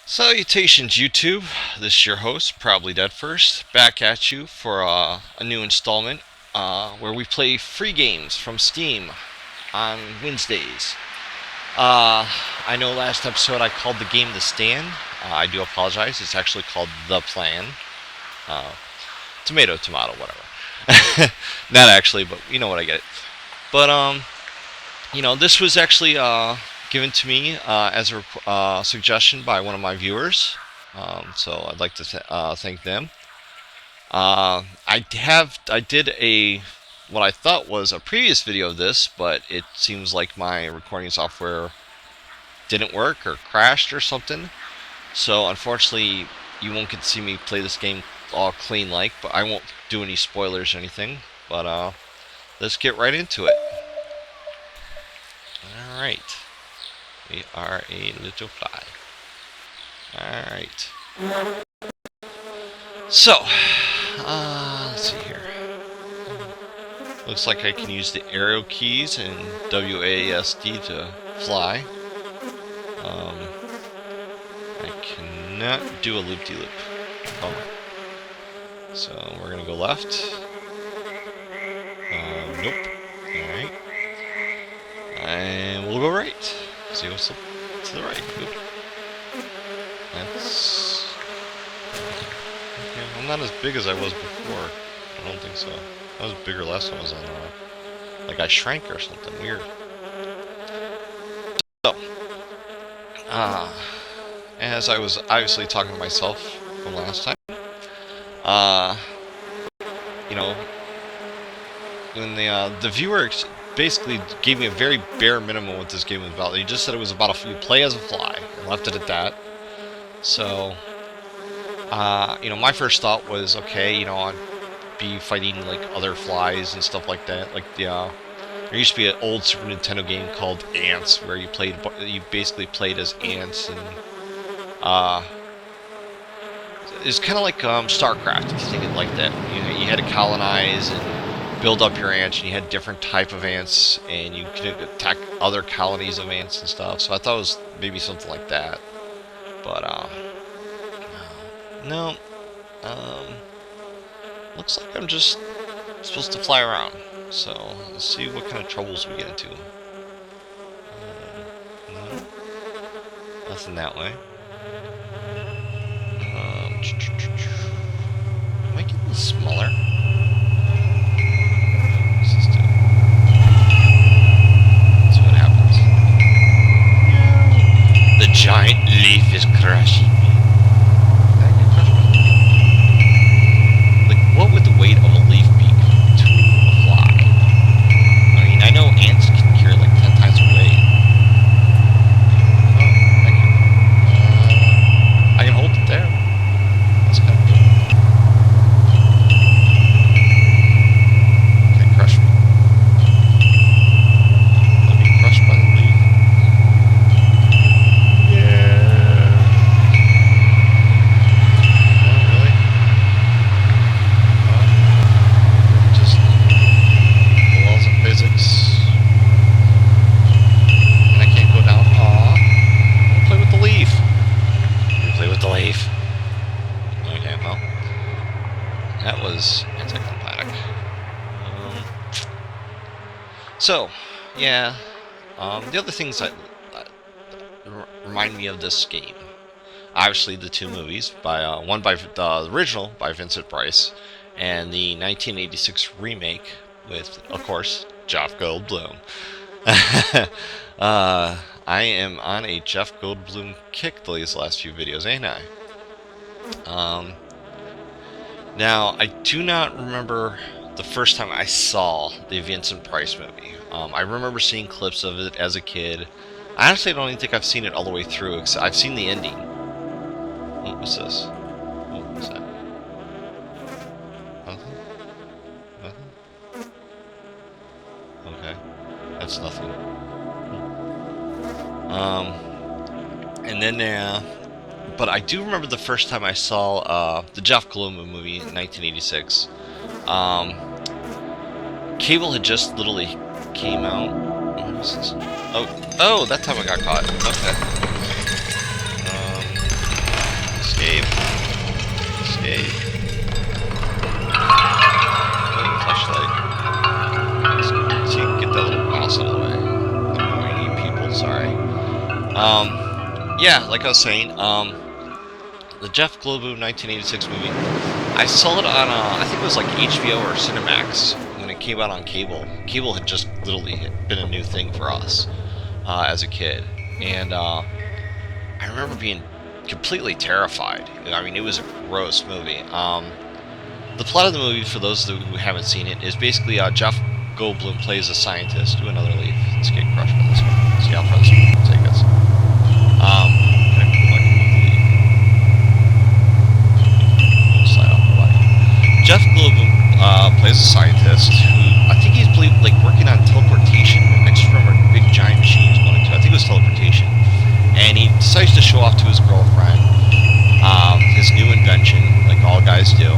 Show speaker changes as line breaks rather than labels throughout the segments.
Salutations, YouTube. This is your host, probably DeadFirst, back at you for a new installment where we play free games from Steam on Wednesdays. I know last episode I called the game The Stand. I do apologize. It's actually called The Plan. Uh, tomato, tomato, whatever. Not actually, but you know what I get. But this was actually given to me as a suggestion by one of my viewers. So I'd like to thank them. I did a what I thought was a previous video of this, but it seems like my recording software didn't work or crashed or something. So unfortunately, you won't get to see me play this game all clean like, but I won't do any spoilers or anything. But let's get right into it. Alright. We are a little fly. Alright. So, let's see here. Looks like I can use the arrow keys and WASD to fly. I cannot do a loop-de-loop. Oh. So, we're gonna go left. Nope. Alright. And we'll go right. See what's up to the right. Oop. That's... Yeah, I'm not as big as I was before. I don't think so. I was bigger last time I was on, like I shrank or something weird. So, as I was obviously talking to myself from last time, you know, when the viewer basically gave me a very bare minimum what this game was about. He just said it was about you play as a fly and left it at that. So, my first thought was, okay, I'd be fighting like other flies and stuff like that. Like there used to be an old Super Nintendo game called Ants, where you basically played as ants, and it's kind of like StarCraft, if you think it like that. You had to colonize and build up your ants, and you had different type of ants, and you could attack other colonies of ants and stuff. So I thought it was maybe something like that, but no. Looks like I'm just supposed to fly around. So let's see what kind of troubles we get into. No, nothing that way. Am I getting smaller? The giant leaf is crushing me. Like, what would the weight of a leaf be to a fly? I mean, I know ants can carry like 10 times the weight. Oh, thank you. I can hold it there. That's kind of cool. Okay, crush me. Let me crush by the leaf. So, yeah, the other things that remind me of this game, obviously the two movies, one by the original by Vincent Price, and the 1986 remake with, of course, Jeff Goldblum. I am on a Jeff Goldblum kick these last few videos, ain't I? Now, I do not remember the first time I saw the Vincent Price movie. I remember seeing clips of it as a kid. I honestly don't even think I've seen it all the way through. I've seen the ending. What was this? What was that? Nothing? Nothing? Okay. That's nothing. And then, but I do remember the first time I saw the Jeff Goldblum movie in 1986. Cable had just literally came out. What is this? Oh, that time I got caught. Okay. Yeah, like I was saying, the Jeff Goldblum 1986 movie. I saw it on, I think it was like HBO or Cinemax when it came out on cable. Cable had just literally been a new thing for us as a kid, and I remember being completely terrified. I mean, it was a gross movie. The plot of the movie, for those who haven't seen it, is basically Jeff Goldblum plays a scientist. Do another leaf. Let's get crushed by this one. See how far this one will take us. Can I move the leaf? Slide off the body. Jeff Goldblum plays a scientist who I think he's like working on teleportation next from a big giant machine he's going to. I think it was teleportation, and he decides to show off to his girlfriend his new invention, like all guys do.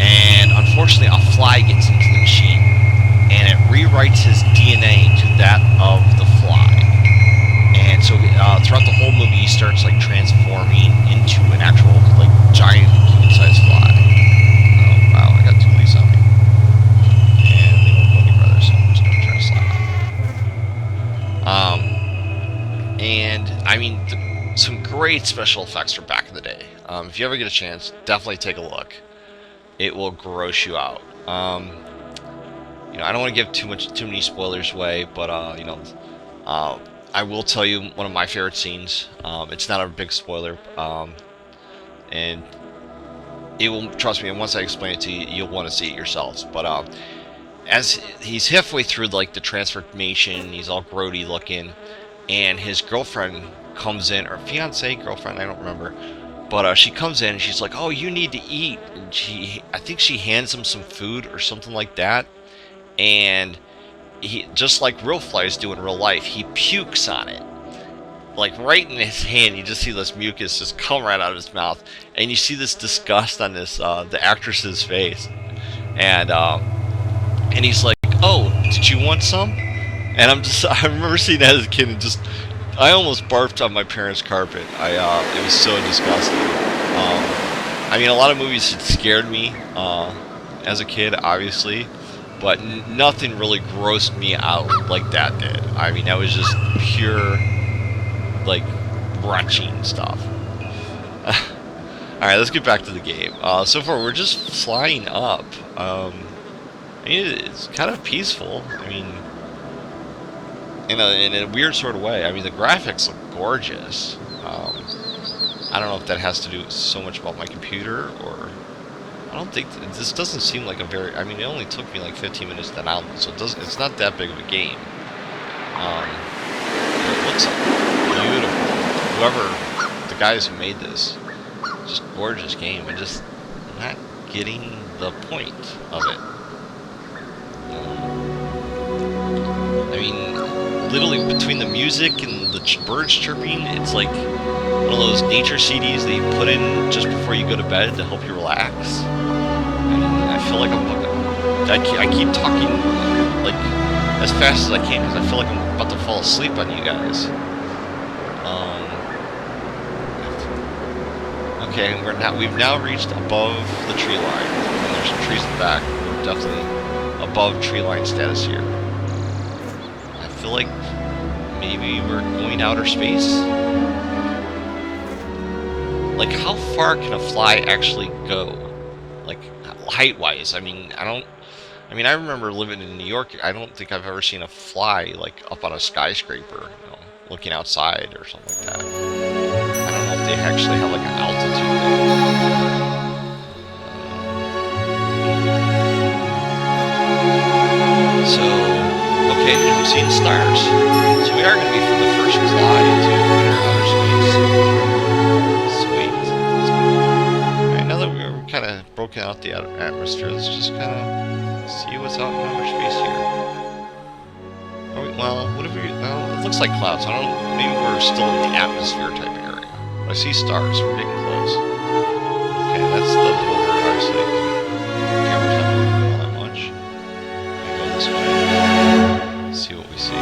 And unfortunately, a fly gets into the machine, and it rewrites his DNA to that of the fly. And so throughout the whole movie, he starts like transforming into an actual like giant human-sized fly. Oh wow, I got two leaves on me, and they won't go any further, so I'm just gonna try to slide on. And I mean, some great special effects from back in the day. If you ever get a chance, definitely take a look. It will gross you out. I don't want to give too many spoilers away, but I will tell you one of my favorite scenes. It's not a big spoiler, and it will, trust me. And once I explain it to you, you'll want to see it yourselves. But as he's halfway through like the transformation, he's all grody looking, and his girlfriend comes in, or fiance, girlfriend, I don't remember. But she comes in and she's like, "Oh, you need to eat." And I think she hands him some food or something like that. And he, just like real flies do in real life, he pukes on it. Like right in his hand, you just see this mucus just come right out of his mouth. And you see this disgust on this the actress's face. And he's like, "Oh, did you want some?" And I remember seeing that as a kid and just, I almost barfed on my parents' carpet. It was so disgusting. I mean, a lot of movies had scared me as a kid, obviously, but nothing really grossed me out like that did. I mean, that was just pure, like, retching stuff. Alright, let's get back to the game. So far, we're just flying up. I mean, it's kind of peaceful. I mean, in a weird sort of way. I mean, the graphics look gorgeous. I don't know if that has to do so much about my computer, or I don't think this doesn't seem like a very. I mean, it only took me like 15 minutes to download, so it's not that big of a game. It looks beautiful. Whoever the guys who made this, just gorgeous game, and just not getting the point of it. I mean, literally between the music and the birds chirping, it's like one of those nature CDs that you put in just before you go to bed to help you relax. I mean, I feel like I keep talking like as fast as I can because I feel like I'm about to fall asleep on you guys. Okay, we've now reached above the tree line, and there's some trees in the back. We're definitely above tree line status here. I feel like maybe we're going outer space. Like, how far can a fly actually go? Like, height-wise? I mean, I remember living in New York. I don't think I've ever seen a fly, like, up on a skyscraper, looking outside or something like that. I don't know if they actually have, like, an altitude thing. So, okay, I'm seeing stars. So we are going to be from the first fly to enter outer space. Sweet. Alright, now that we're kind of broken out the atmosphere, let's just kind of see what's out in outer space here. Well, what if we... Well, it looks like clouds. I don't know. Maybe we're still in the atmosphere type area. But I see stars, so we're getting close. Okay, that's the border, obviously. Camera's not moving all that much. I go this way. Let's see what we see.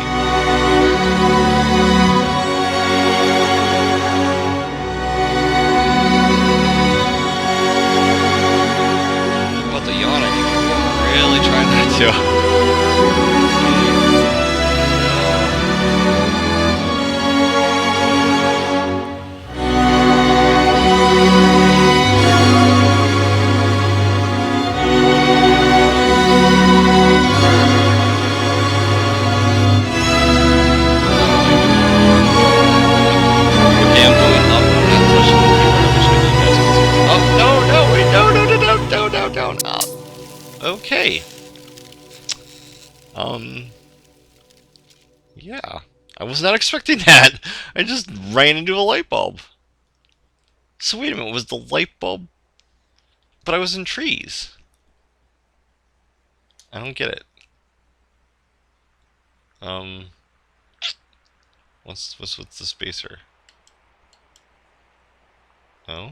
About the yawn, I think I'm really trying not to. Yeah. I was not expecting that. I just ran into a light bulb. So wait a minute, was the light bulb... But I was in trees. I don't get it. Um... What's with the spacer? Oh?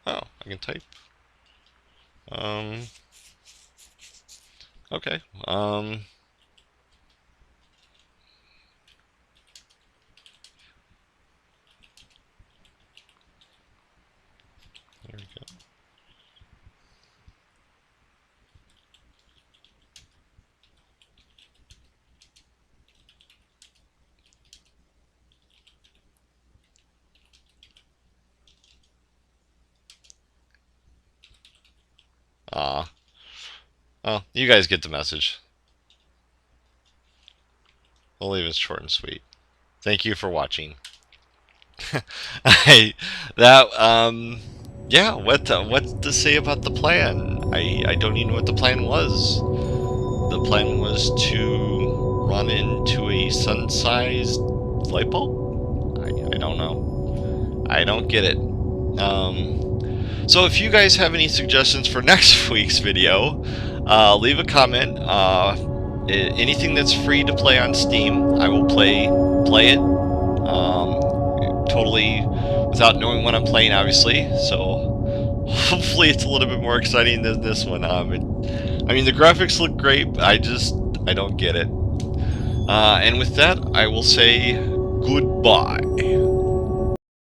Oh, I can type. Okay. There we go. Ah. Oh, you guys get the message. We'll leave it short and sweet. Thank you for watching. I that yeah. What to say about the plan? I don't even know what the plan was. The plan was to run into a sun-sized light bulb. I don't know. I don't get it. So if you guys have any suggestions for next week's video, leave a comment. Anything that's free to play on Steam, I will play it. Totally without knowing what I'm playing, obviously. So hopefully it's a little bit more exciting than this one. I mean, the graphics look great, but I don't get it. And with that, I will say goodbye.